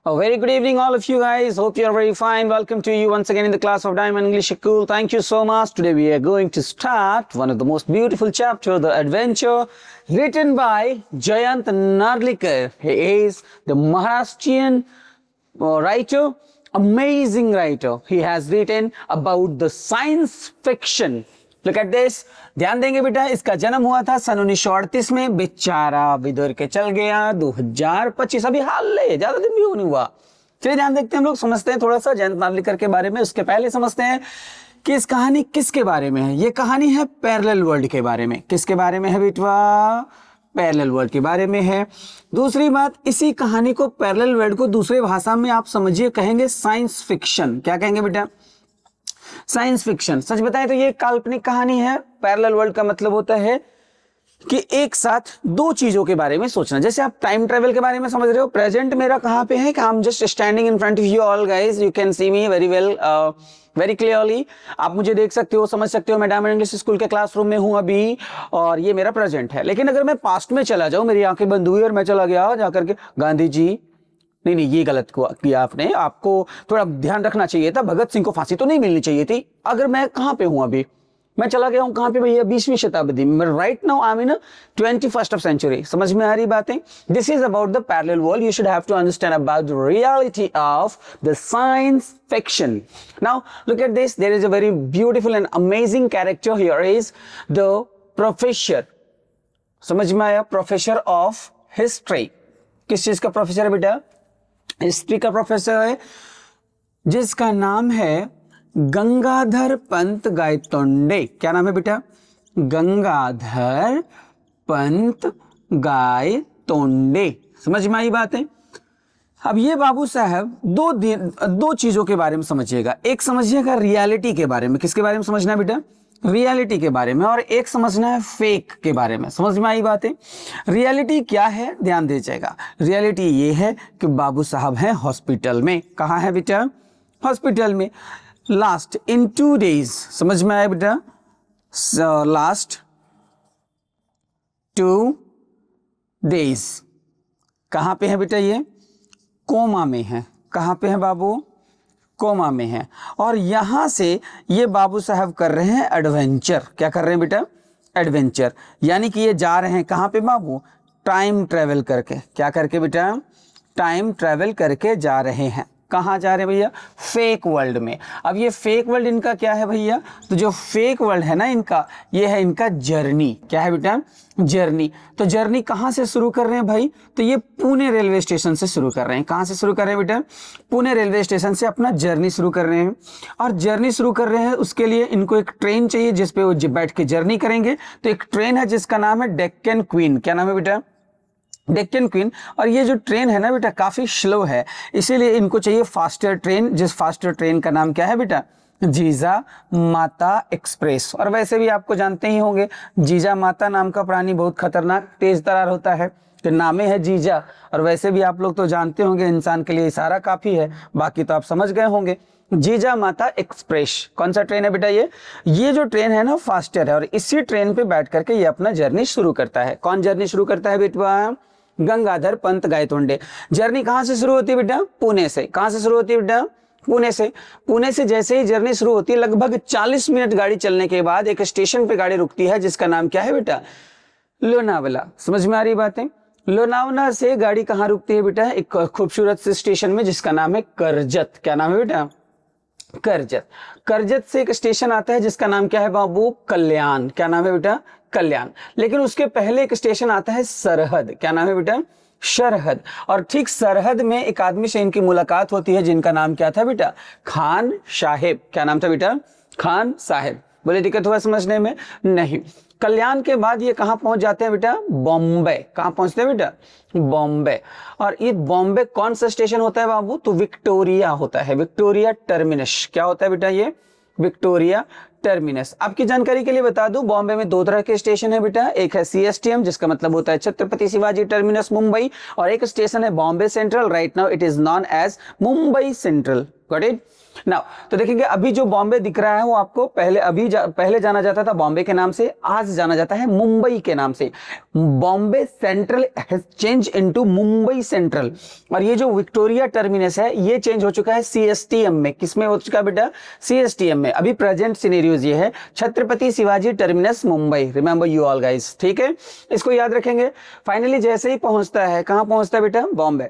A very good evening, all of you guys. Hope you are very fine. Welcome to you once again in the class of Diamond English School. Thank you so much. Today we are going to start one of the most beautiful chapter, The Adventure, written by Jayant Narlikar. He is the Maharashtrian writer, amazing writer. He has written about the science fiction. Look at this. ध्यान देंगे बेटा, इसका जन्म हुआ था सन 1938 में। बेचारा विदुर के चल गया 2025, अभी हाल ले, ज्यादा दिन भी नहीं हुआ। चलिए ध्यान देखते हैं, हम लोग समझते हैं थोड़ा सा जयंत नार्लिकर के बारे में। उसके पहले समझते हैं कि इस कहानी किसके बारे में है। ये कहानी है पैरेलल वर्ल्ड के बारे में। किसके बारे में है बेटवा? पैरेलल वर्ल्ड के बारे में है। दूसरी बात, इसी कहानी को, पैरेलल वर्ल्ड को दूसरे भाषा में आप समझिए, कहेंगे साइंस फिक्शन। क्या कहेंगे बेटा? Science fiction. सच बताएं तो ये काल्पनिक कहानी है। पैरेलल वर्ल्ड का मतलब होता है कि एक साथ दो चीजों के बारे में सोचना। जैसे आप टाइम ट्रेवल के बारे में समझ रहे हो। प्रेजेंट मेरा कहां पे है कि I am just standing in front of you all guys, you can see me very well, very clearly. आप मुझे देख सकते हो, समझ सकते हो। मैं डायमंड इंग्लिश स्कूल के क्लासरूम में हूं अभी, और ये मेरा प्रेजेंट है। लेकिन अगर मैं पास्ट में चला जाऊं, मेरी आंखें बंद हुई और मैं चला गया जाकर के गांधी जी, नहीं ये गलत किया आपने, आपको थोड़ा ध्यान रखना चाहिए था। भगत सिंह को फांसी तो नहीं मिलनी चाहिए थी। अगर मैं कहां पे हूं अभी, मैं चला गया हूं कहां पे भैया? 20वीं शताब्दी में। Right now I am in 21st century. समझ में आ रही बातें? This is about the parallel world. You should have to understand about the reality of the science fiction. Now look at this, there is a very beautiful and amazing character here is the professor. समझ में आया? Professor of history. किस चीज का professor है बेटा? History का professor है, जिसका नाम है गंगाधर पंत गायतोंडे। क्या नाम है बेटा? गंगाधर पंत गायतोंडे। समझ में आई बात है? अब ये बाबू साहब दो चीजों के बारे में समझिएगा। एक समझिएगा रियलिटी के बारे में। किसके बारे में समझना है बेटा? रियलिटी के बारे में। और एक समझना है फेक के बारे में। समझ में आई बातें? रियलिटी क्या है, ध्यान दीजिएगा। रियलिटी ये है कि बाबू साहब हैं हॉस्पिटल में। कहाँ है बेटा? हॉस्पिटल में। लास्ट इन 2 days, समझ में आया बेटा? लास्ट 2 days कहाँ पे है बेटा? ये कोमा में है। कहाँ पे है बाबू? कोमा में है। और यहां से ये बाबू साहब कर रहे हैं एडवेंचर। क्या कर रहे हैं बेटा? एडवेंचर। यानी कि ये जा रहे हैं कहां पे बाबू? टाइम ट्रेवल करके। क्या करके बेटा? टाइम ट्रेवल करके जा रहे हैं। कहाँ जा रहे हैं भैया? फेक वर्ल्ड में। अब ये फेक वर्ल्ड इनका क्या है भैया? तो जो फेक वर्ल्ड है ना इनका, ये है इनका जर्नी। क्या है बेटा? जर्नी। तो जर्नी कहाँ से शुरू कर रहे हैं भाई? तो ये पुणे रेलवे स्टेशन से शुरू कर रहे हैं। कहाँ से शुरू कर रहे हैं बेटा? पुणे रेलवे स्टेशन से अपना जर्नी शुरू कर रहे हैं। और जर्नी शुरू कर रहे हैं, उसके लिए इनको एक ट्रेन चाहिए जिसपे वो बैठ के जर्नी करेंगे। तो एक ट्रेन है जिसका नाम है डेक्कन क्वीन। क्या नाम है बेटा? डेक्कन क्वीन। और ये जो ट्रेन है ना बेटा, काफी स्लो है, इसीलिए इनको चाहिए फास्टर ट्रेन। जिस फास्टर ट्रेन का नाम क्या है बेटा? जीजा माता एक्सप्रेस। और वैसे भी आपको जानते ही होंगे, जीजा माता नाम का प्राणी बहुत खतरनाक तेज तरार होता है, तो नामे है जीजा। और वैसे भी आप लोग तो जानते होंगे, इंसान के लिए इशारा काफी है, बाकी तो आप समझ गए होंगे। जीजा माता एक्सप्रेस कौन सा ट्रेन है बेटा? ये जो ट्रेन है ना फास्टर है, और इसी ट्रेन पे बैठ करके ये अपना जर्नी शुरू करता है। कौन जर्नी शुरू करता है बेटा? गंगाधर पंत गायतोंडे। जर्नी कहां से शुरू होती है बेटा? पुणे से। कहां से शुरू होती है बेटा? पुणे से। पुणे से जैसे ही जर्नी शुरू होती है, लगभग 40 मिनट गाड़ी चलने के बाद एक स्टेशन पे गाड़ी रुकती है, जिसका नाम क्या है बेटा? लोनावला। समझ में आ रही बातें? लोनावला से गाड़ी कहाँ रुकती है बेटा? एक खूबसूरत से स्टेशन में, जिसका नाम है करजत। क्या नाम है बेटा? करजत। करजत से एक स्टेशन आता है जिसका नाम क्या है बाबू? कल्याण। क्या नाम है बेटा? कल्याण। लेकिन उसके पहले एक स्टेशन आता है सरहद। क्या नाम है बेटा? सरहद। और ठीक सरहद में एक आदमी से इनकी मुलाकात होती है, जिनका नाम क्या था बेटा? खान साहेब। क्या नाम था बेटा? खान साहेब। बोले दिक्कत हुआ समझने में? नहीं। कल्याण के बाद ये कहाँ पहुंच जाते हैं बेटा? बॉम्बे। कहाँ पहुंचते हैं बेटा? बॉम्बे। और ये बॉम्बे कौन सा स्टेशन होता है बाबू? तो विक्टोरिया होता है। Victoria terminus. क्या होता है बेटा? ये विक्टोरिया टर्मिनस। आपकी जानकारी के लिए बता दूं, बॉम्बे में 2 तरह के स्टेशन है बेटा। एक है CSTM, जिसका मतलब होता है छत्रपति शिवाजी टर्मिनस मुंबई, और एक स्टेशन है Bombay central. Right now it is known as Mumbai central. Got it. Now तो देखेंगे अभी जो बॉम्बे दिख रहा है वो आपको पहले जाना जाता था बॉम्बे के नाम से, आज जाना जाता है मुंबई के नाम से। Bombay central has change into Mumbai central. और ये जो विक्टोरिया टर्मिनस है ये चेंज हो चुका है सीएसटीएम में। किसमें हो चुका है बेटा? सीएसटीएम में। अभी प्रेजेंट सिनेरियोज ये है Chhatrapati Shivaji terminus Mumbai. Remember you all guys, ठीक है, इसको याद रखेंगे। फाइनली जैसे ही पहुंचता है, कहां पहुंचता है बेटा? बॉम्बे।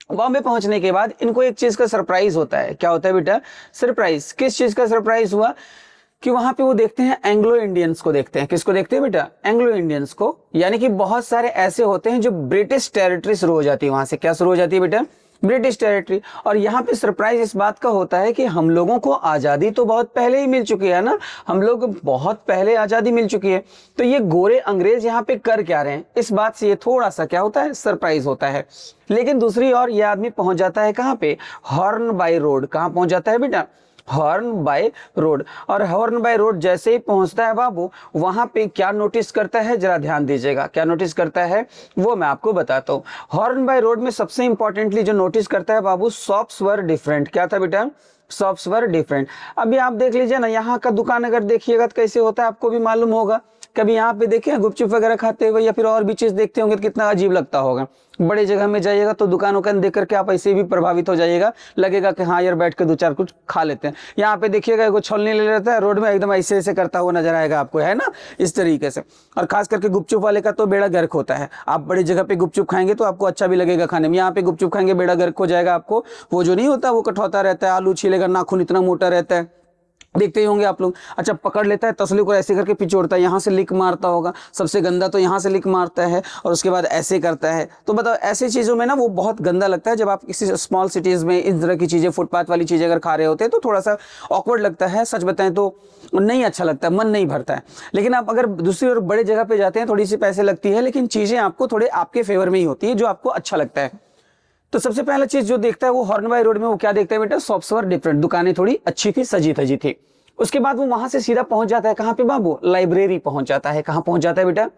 बॉम्बे पहुंचने के बाद इनको एक चीज का सरप्राइज होता है। क्या होता है बेटा? सरप्राइज। किस चीज का सरप्राइज हुआ? कि वहां पे वो देखते हैं एंग्लो इंडियंस को देखते हैं। किसको देखते हैं बेटा? एंग्लो इंडियंस को। यानी कि बहुत सारे ऐसे होते हैं जो ब्रिटिश टेरिटरी शुरू हो जाती है वहां से। क्या शुरू हो जाती है बेटा? British territory. और यहाँ पे सरप्राइज इस बात का होता है कि हम लोगों को आजादी तो बहुत पहले ही मिल चुकी है ना, हम लोग बहुत पहले आजादी मिल चुकी है, तो ये गोरे अंग्रेज यहाँ पे कर क्या रहे हैं, इस बात से ये थोड़ा सा क्या होता है? सरप्राइज होता है। लेकिन दूसरी ओर ये आदमी पहुंच जाता है कहाँ पे? Horn by road. कहाँ पहुंच जाता है बेटा? Horn by road. और हॉर्न बाय रोड जैसे ही पहुंचता है बाबू, वहां पे क्या नोटिस करता है? जरा ध्यान दीजिएगा, क्या नोटिस करता है वो मैं आपको बताता हूं। हॉर्न बाय रोड में सबसे इंपॉर्टेंटली जो नोटिस करता है बाबू, शॉप्स वर डिफरेंट। क्या था बेटा? Shops were different. अभी आप देख लीजिए ना, यहाँ का दुकान अगर देखिएगा तो कैसे होता है आपको भी मालूम होगा। कभी यहाँ पे देखिए गुपचुप वगैरह खाते हुए या फिर और भी चीज देखते होंगे तो कितना अजीब लगता होगा। बड़े जगह में जाइएगा तो दुकान वुकान देख करके आप ऐसे भी प्रभावित हो जाइएगा, लगेगा कि हाँ यार बैठ के दो चार कुछ खा लेते हैं। यहाँ पे देखिएगा एगो छोलनी ले लेता है रोड में, एकदम ऐसे ऐसे करता हुआ नजर आएगा आपको, है ना, इस तरीके से। और खास करके गुपचुप वाले का तो बेड़ा गर्क होता है। आप बड़ी जगह पे गुपचुप खाएंगे तो आपको अच्छा भी लगेगा खाने में, यहाँ पे गुपचुप खाएंगे बेड़ा गर्क हो जाएगा आपको। वो जो नहीं होता वो कठौता रहता है, आलू छीलेगा, नाखून इतना मोटा रहता है, देखते ही होंगे आप लोग। अच्छा, पकड़ लेता है तसली को ऐसे करके पिछोड़ता है, यहाँ से लिक मारता होगा, सबसे गंदा तो यहाँ से लिक मारता है और उसके बाद ऐसे करता है। तो बताओ ऐसी चीज़ों में ना वो बहुत गंदा लगता है। जब आप किसी स्मॉल सिटीज़ में इस तरह की चीज़ें, फुटपाथ वाली चीज़ें अगर खा रहे होते हैं तो थोड़ा सा ऑकवर्ड लगता है, सच बताएं तो नहीं अच्छा लगता है, मन नहीं भरता है। लेकिन आप अगर दूसरी ओर बड़े जगह पर जाते हैं, थोड़ी सी पैसे लगती है लेकिन चीज़ें आपको थोड़े आपके फेवर में ही होती है, जो आपको अच्छा लगता है। तो सबसे पहला चीज़ जो देखता है वो हॉर्न बाय रोड में वो क्या देखता है बेटा? Shops were different. दुकानें थोड़ी अच्छी थी, सजी धजी थी। उसके बाद वो वहां से सीधा पहुंच जाता है कहां पे बाबू? लाइब्रेरी पहुंच जाता है। कहां पहुंच जाता है बेटा?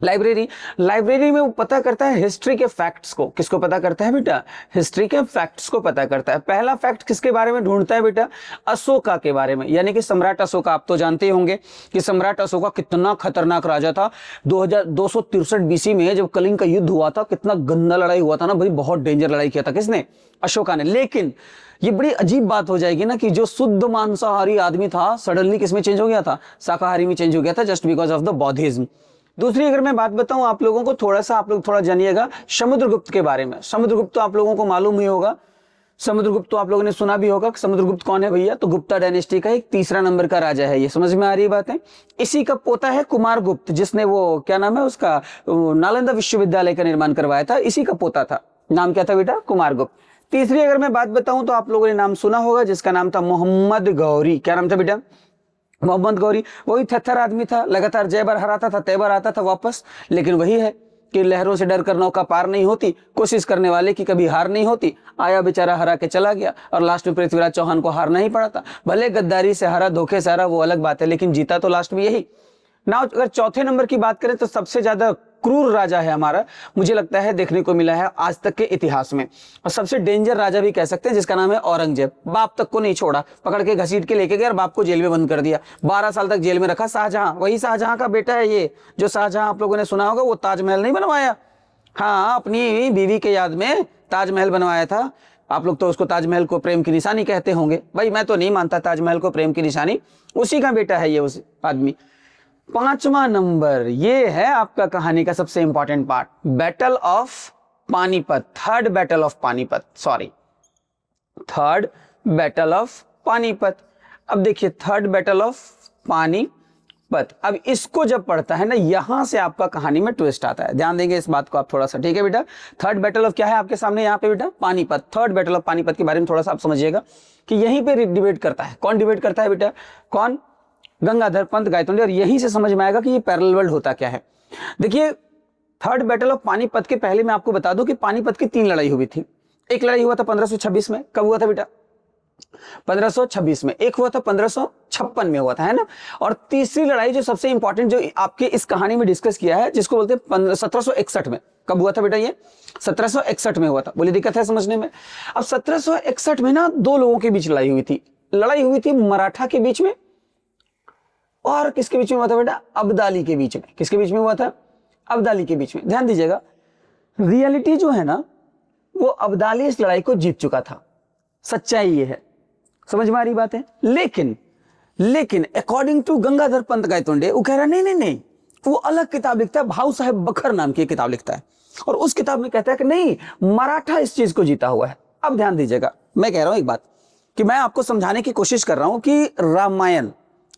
लाइब्रेरी। लाइब्रेरी में वो पता करता है हिस्ट्री के फैक्ट्स को। किसको पता करता है बेटा? हिस्ट्री के फैक्ट्स को पता करता है। पहला फैक्ट किसके बारे में ढूंढता है बेटा? अशोका के बारे में, यानी कि सम्राट अशोका। आप तो जानते होंगे कि सम्राट अशोका कितना खतरनाक राजा था। 2263 बीसी में जब कलिंग का युद्ध हुआ था, कितना गंदा लड़ाई हुआ था ना भाई, बहुत डेंजर लड़ाई किया था। किसने? अशोका ने। लेकिन ये बड़ी अजीब बात हो जाएगी ना कि जो शुद्ध मांसाहारी आदमी था सडनली किसमें चेंज हो गया था? शाकाहारी में चेंज हो गया था, जस्ट बिकॉज ऑफ द बौद्धिज्म। दूसरी अगर मैं बात बताऊं आप लोगों को, थोड़ा सा आप लोग थोड़ा जानिएगा समुद्रगुप्त के बारे में। समुद्रगुप्त तो आप लोगों को मालूम ही होगा, समुद्रगुप्त तो आप लोगों ने सुना भी होगा। समुद्रगुप्त कौन है भैया? तो गुप्ता डायनेस्टी का एक तीसरा नंबर का राजा है। ये समझ में आ रही बात है? इसी का पोता है कुमारगुप्त, जिसने वो क्या नाम है उसका, नालंदा विश्वविद्यालय का निर्माण करवाया था, इसी का पोता था। नाम क्या था बेटा? कुमारगुप्त। तीसरी अगर मैं बात बताऊं तो आप लोगों ने नाम सुना होगा जिसका नाम था मोहम्मद गौरी। क्या नाम था बेटा? मोहम्मद गौरी। वही थत्थर आदमी था, लगातार जय बार हराता था, तय बार आता था वापस। लेकिन वही है कि लहरों से डर कर नौका पार नहीं होती, कोशिश करने वाले की कभी हार नहीं होती। आया बेचारा, हरा के चला गया और लास्ट में पृथ्वीराज चौहान को हारना ही पड़ा था। भले गद्दारी से हारा, धोखे से हारा, वो अलग बात है, लेकिन जीता तो लास्ट में यही। नाउ अगर चौथे नंबर की बात करें तो सबसे ज्यादा क्रूर राजा है हमारा, मुझे लगता है देखने को मिला है आज तक के इतिहास में, और सबसे डेंजर राजा भी कह सकते हैं, जिसका नाम है औरंगजेब। बाप तक को नहीं छोड़ा, पकड़ के घसीट के लेके गया और बाप को जेल में बंद कर दिया। 12 साल तक जेल में रखा। शाहजहां, वही शाहजहां का बेटा है ये। जो शाहजहां आप लोगों ने सुना होगा, वो ताजमहल नहीं बनवाया, हाँ, अपनी बीवी के याद में ताजमहल बनवाया था। आप लोग तो उसको ताजमहल को प्रेम की निशानी कहते होंगे, भाई मैं तो नहीं मानता ताजमहल को प्रेम की निशानी। उसी का बेटा है ये उस आदमी। 5वां नंबर, ये है आपका कहानी का सबसे important part, battle of Panipat. Third battle of Panipat, sorry, third battle of Panipat. अब देखिए, थर्ड बैटल ऑफ पानीपत। अब इसको जब पढ़ता है ना, यहां से आपका कहानी में ट्विस्ट आता है। ध्यान देंगे इस बात को आप थोड़ा सा, ठीक है बेटा? थर्ड बैटल ऑफ क्या है आपके सामने यहाँ पे बेटा? Panipat. Third battle of Panipat के बारे में थोड़ा सा आप समझिएगा कि यहीं पे डिबेट करता है। कौन डिबेट करता है बेटा? कौन? गंगाधर पंत गायतोंडे। और यहीं से समझ में आएगा कि ये पैरेलल वर्ल्ड होता क्या है। देखिए, थर्ड बैटल ऑफ पानीपत के पहले मैं आपको बता दूं कि पानीपत की 3 लड़ाई हुई थी। एक लड़ाई हुआ था 1526 में। कब हुआ था बेटा? 1526 में, एक हुआ था 1556 में हुआ था, है ना। और तीसरी लड़ाई जो सबसे इंपॉर्टेंट जो आपके इस कहानी में डिस्कस किया है, जिसको बोलते हैं 1761 में, कब हुआ था बेटा ये? 1761 में हुआ था। बोली दिक्कत है समझने में? अब 1761 में ना दो लोगों के बीच लड़ाई हुई थी। लड़ाई हुई थी मराठा के बीच में और किसके बीच में हुआ था बेटा? अब्दाली के बीच में। किसके बीच में हुआ था? अब्दाली के बीच में। ध्यान दीजिएगा, रियलिटी जो है ना वो अब्दाली इस लड़ाई को जीत चुका था, सच्चाई ये है। समझ में आ रही बात है? लेकिन अकॉर्डिंग टू गंगाधर पंत गायतोंडे वो कह रहा नहीं, वो अलग किताब लिखता है, भाऊ साहेब बखर नाम की किताब लिखता है, और उस किताब में कहता है कि नहीं, मराठा इस चीज को जीता हुआ है। अब ध्यान दीजिएगा, मैं कह रहा हूं एक बात कि मैं आपको समझाने की कोशिश कर रहा हूं कि रामायण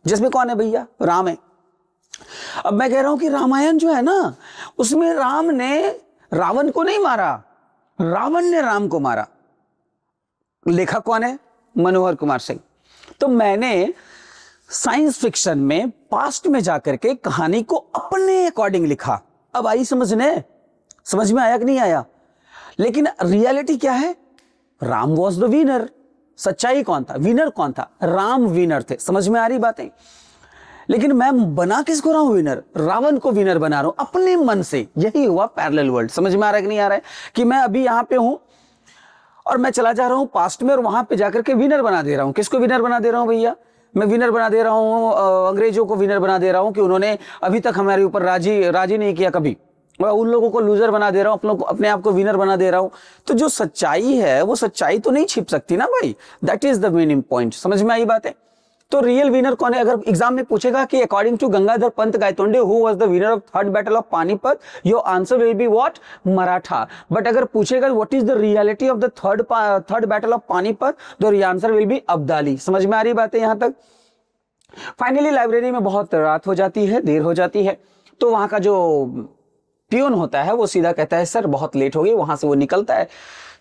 जिसमें कौन है भैया? राम है। अब मैं कह रहा हूं कि रामायण जो है ना उसमें राम ने रावण को नहीं मारा, रावण ने राम को मारा। लेखक कौन है? मनोहर कुमार सिंह। तो मैंने साइंस फिक्शन में पास्ट में जाकर के कहानी को अपने अकॉर्डिंग लिखा। अब आई समझने? समझ में आया कि नहीं आया? लेकिन रियलिटी क्या है? Ram was the winner. सच्चाई कौन था? विनर कौन था? राम विनर थे। समझ में आ रही बातें? लेकिन मैं बना किसको रहा हूं विनर? रावण को विनर बना रहा हूं अपने मन से। यही हुआ पैरेलल वर्ल्ड। समझ में आ रहा है कि नहीं आ रहा है? कि मैं अभी यहां पे हूं और मैं चला जा रहा हूं पास्ट में और वहां पे जाकर के विनर बना दे रहा हूं। किसको विनर बना दे रहा हूं भैया? मैं विनर बना दे रहा हूं अंग्रेजों को विनर बना दे रहा हूं कि उन्होंने अभी तक हमारे ऊपर राजी नहीं किया कभी। मैं उन लोगों को लूजर बना दे रहा हूं, अपने आप को विनर बना दे रहा हूं। तो जो सच्चाई है वो सच्चाई तो नहीं छिप सकती ना भाई। That is the main point. समझ में आई बात है? तो रियल विनर कौन है? अगर एग्जाम में पूछेगा कि according to Gangadhar Pant Gaitonde who was the winner of third battle of Panipat, your answer will be what? Maratha. But अगर पूछेगा what is the reality of the third battle of Panipat, the answer will be Abdali. समझ में आ रही बात है यहां तक? फाइनली लाइब्रेरी में बहुत रात हो जाती है, देर हो जाती है, तो वहां का जो पियोन होता है वो सीधा कहता है सर बहुत लेट हो गई। वहां से वो निकलता है,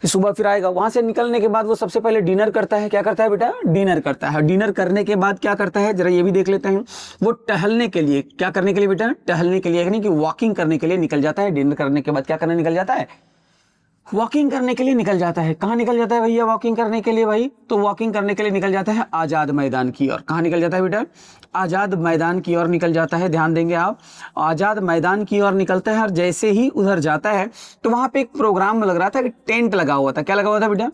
सुबह फिर आएगा। वहां से निकलने के बाद वो सबसे पहले डिनर करता है। क्या करता है बेटा? डिनर करता है। डिनर करने के बाद क्या करता है जरा ये भी देख लेते हैं। वो टहलने के लिए, क्या करने के लिए बेटा? टहलने के लिए, यानी कि वॉकिंग करने के लिए निकल जाता है। डिनर करने के बाद क्या करने निकल जाता है? वॉकिंग करने के लिए निकल जाता है। कहाँ निकल जाता है भैया वॉकिंग करने के लिए भाई? तो वॉकिंग करने के लिए निकल जाता है आजाद मैदान की ओर। कहाँ निकल जाता है बेटा? आजाद मैदान की ओर निकल जाता है। ध्यान देंगे आप, आजाद मैदान की ओर निकलता है और जैसे ही उधर जाता है तो वहां पे एक प्रोग्राम लग रहा था कि टेंट लगा हुआ था। क्या लगा हुआ था बेटा?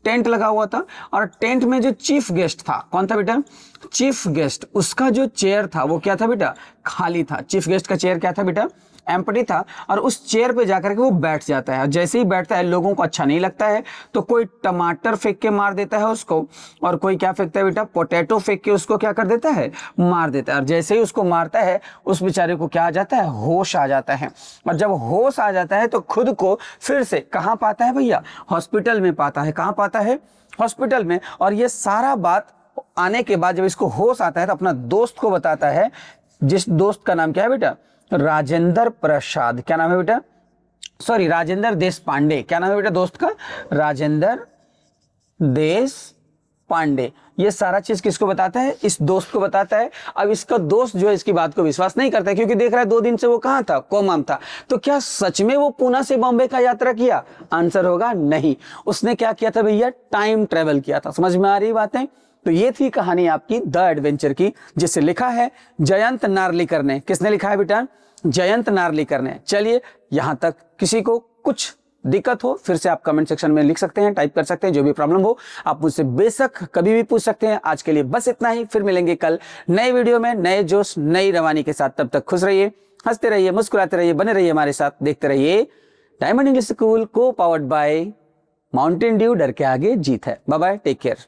टेंट लगा हुआ था। और टेंट में जो चीफ गेस्ट था, कौन था बेटा? चीफ गेस्ट, उसका जो चेयर था वो क्या था बेटा? खाली था। चीफ गेस्ट का चेयर क्या था बेटा? एम्प्टी था। और उस चेयर पे जाकर के वो बैठ जाता है। जैसे ही बैठता है लोगों को अच्छा नहीं लगता है, तो कोई टमाटर फेंक के मार देता है उसको, और कोई क्या फेंकता है बेटा? पोटैटो फेंक के उसको क्या कर देता है? मार देता है। और जैसे ही उसको मारता है उस बेचारे को क्या आ जाता है? होश आ जाता है। और जब होश आ जाता है तो खुद को फिर से कहाँ पाता है भैया? हॉस्पिटल में पाता है। कहाँ पाता है? हॉस्पिटल में। और ये सारा बात आने के बाद जब इसको होश आता है तो अपना दोस्त को बताता है, जिस दोस्त का नाम क्या है बेटा? राजेंद्र प्रसाद। क्या नाम है बेटा? सॉरी, राजेंद्र देश पांडे। क्या नाम है बेटा दोस्त का? राजेंद्र देश पांडे। ये सारा चीज किसको बताता है? इस दोस्त को बताता है। अब इसका दोस्त जो है इसकी बात को विश्वास नहीं करता है, क्योंकि देख रहा है 2 दिन से वो कहाँ था? कोमा में था। तो क्या सच में वो पुणे से बॉम्बे का यात्रा किया? आंसर होगा नहीं। उसने क्या किया था भैया? टाइम ट्रेवल किया था। समझ में आ रही बातें? तो ये थी कहानी आपकी द एडवेंचर की, जिसे लिखा है जयंत नार्लिकर ने। किसने लिखा है बेटा? जयंत नार्लिकर ने। चलिए, यहां तक किसी को कुछ दिक्कत हो फिर से आप कमेंट सेक्शन में लिख सकते हैं, टाइप कर सकते हैं। जो भी प्रॉब्लम हो आप मुझसे बेशक कभी भी पूछ सकते हैं। आज के लिए बस इतना ही। फिर मिलेंगे कल नए वीडियो में नए जोश नई रवानी के साथ। तब तक खुश रहिए, हंसते रहिए, मुस्कुराते रहिए, बने रहिए हमारे साथ। देखते रहिए diamond English school, co powered by Mountain Dew. डर के आगे जीत है। Bye bye, take care.